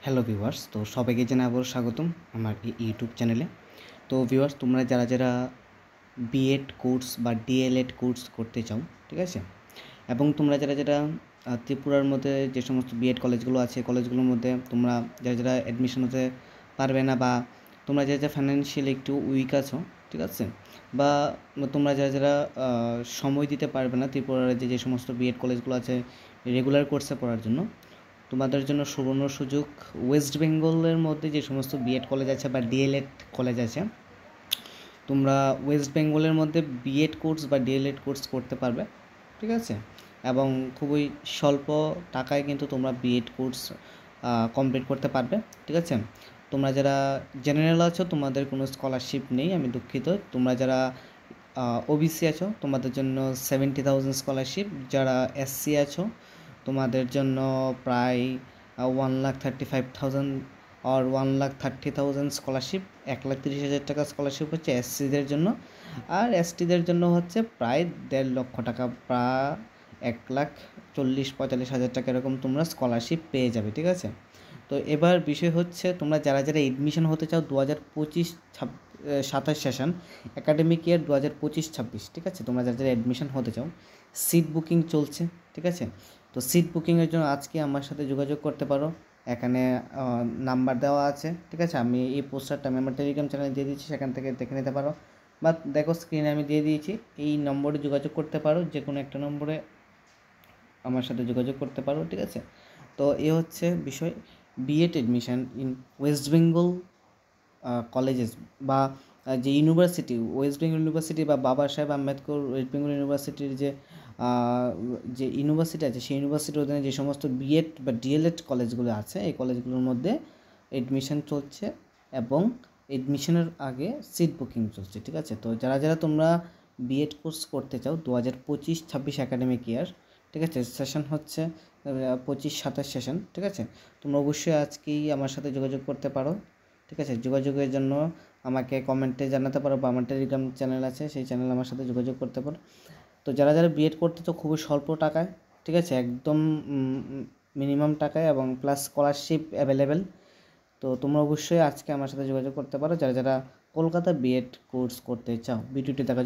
Hello viewers, তো সবাইকে জানাই আবারও স্বাগতম আমার এই ইউটিউব চ্যানেলে। তো ভিউয়ার্স, তোমরা যারা বিএড কোর্স বা ডিএলএড কোর্স করতে চাও, ঠিক আছে, এবং তোমরা যারা ত্রিপুরার মধ্যে যে সমস্ত বিএড কলেজগুলো আছে, কলেজগুলোর মধ্যে তোমরা যারা অ্যাডমিশন হতে পারবে না, বা তোমরা যারা ফাইন্যান্সিয়ালি একটু উইক আছো, ঠিক আছে, বা তোমরা যারা সময় দিতে পারবে না ত্রিপুরার যে সমস্ত বিএড কলেজগুলো আছে রেগুলার কোর্সে পড়ার জন্য, তোমাদের জন্য সুবর্ণ সুযোগ। ওয়েস্ট বেঙ্গলের মধ্যে যে সমস্ত বিএড কলেজ আছে বা ডিএলএড কলেজ আছে, তোমরা ওয়েস্ট বেঙ্গলের মধ্যে বিএড কোর্স বা ডিএলএড কোর্স করতে পারবে, ঠিক আছে, এবং খুবই স্বল্প টাকায় কিন্তু তোমরা বিএড কোর্স কমপ্লিট করতে পারবে, ঠিক আছে। তোমরা যারা জেনারেল আছো তোমাদের কোনো স্কলারশিপ নেই, আমি দুঃখিত। তোমরা যারা ওবিসি আছো তোমাদের জন্য 70,000 স্কলারশিপ, যারা এসসি আছো তোমাদের জন্য প্রায় 1,35,000 আর 1,30,000 স্কলারশিপ, 1,30,000 টাকা স্কলারশিপ হচ্ছে এসসিদের জন্য, আর এসটিদের জন্য হচ্ছে প্রায় 1.5 লক্ষ টাকা, প্রায় 1,40,000-45,000 টাকা এরকম তোমরা স্কলারশিপ পেয়ে যাবে, ঠিক আছে। তো এবার বিষয় হচ্ছে তোমরা যারা এডমিশন হতে চাও 2025-27 সেশন, একাডেমিক ইয়ার 2025-26, ঠিক আছে, তোমরা যারা অ্যাডমিশন হতে চাও, সিট বুকিং চলছে, ঠিক আছে। তো সিট বুকিংয়ের জন্য আজকে আমার সাথে যোগাযোগ করতে পারো, এখানে নাম্বার দেওয়া আছে, ঠিক আছে। আমি এই পোস্টারটা আমি আমার টেলিগ্রাম চ্যানেলে দিয়ে দিচ্ছি, সেখান থেকে দেখে নিতে পারো, বা দেখো স্ক্রিনে আমি দিয়ে দিয়েছি, এই নম্বরে যোগাযোগ করতে পারো, যে কোনো একটা নম্বরে আমার সাথে যোগাযোগ করতে পারো, ঠিক আছে। তো এ হচ্ছে বিষয়, B Ed admission in West Bengal colleges বা যে ইউনিভার্সিটি, ওয়েস্ট বেঙ্গল ইউনিভার্সিটি বা বাবা সাহেব আম্বেদকর ওয়েস্ট বেঙ্গল ইউনিভার্সিটির যে ইউনিভার্সিটি আছে, সেই ইউনিভার্সিটির অধীনে যে সমস্ত বিএড বা ডিএলএড কলেজগুলো আছে, এই কলেজগুলোর মধ্যে এডমিশন চলছে এবং এডমিশনের আগে সিট বুকিং চলছে, ঠিক আছে। তো যারা তোমরা বিএড কোর্স করতে চাও 2025-26 একাডেমিক ইয়ার, ঠিক আছে, সেশন হচ্ছে 25-27 সেশন, ঠিক আছে, তোমরা অবশ্যই আজকেই আমার সাথে যোগাযোগ করতে পারো, ঠিক আছে। যোগাযোগের জন্য আমাকে কমেন্টে জানাতে পারো, বা আমার টেলিগ্রাম চ্যানেল আছে, সেই চ্যানেলে আমার সাথে যোগাযোগ করতে পারো। তো যারা বিএড করতে চাও খুবই স্বল্প টাকায়, ঠিক আছে, একদম মিনিমাম টাকায়, এবং প্লাস স্কলারশিপ অ্যাভেলেবেল। তো তোমরা অবশ্যই আজকে আমার সাথে যোগাযোগ করতে পারো যারা কলকাতা বিএড কোর্স করতে চাও। ভিডিওটি দেখার জন্য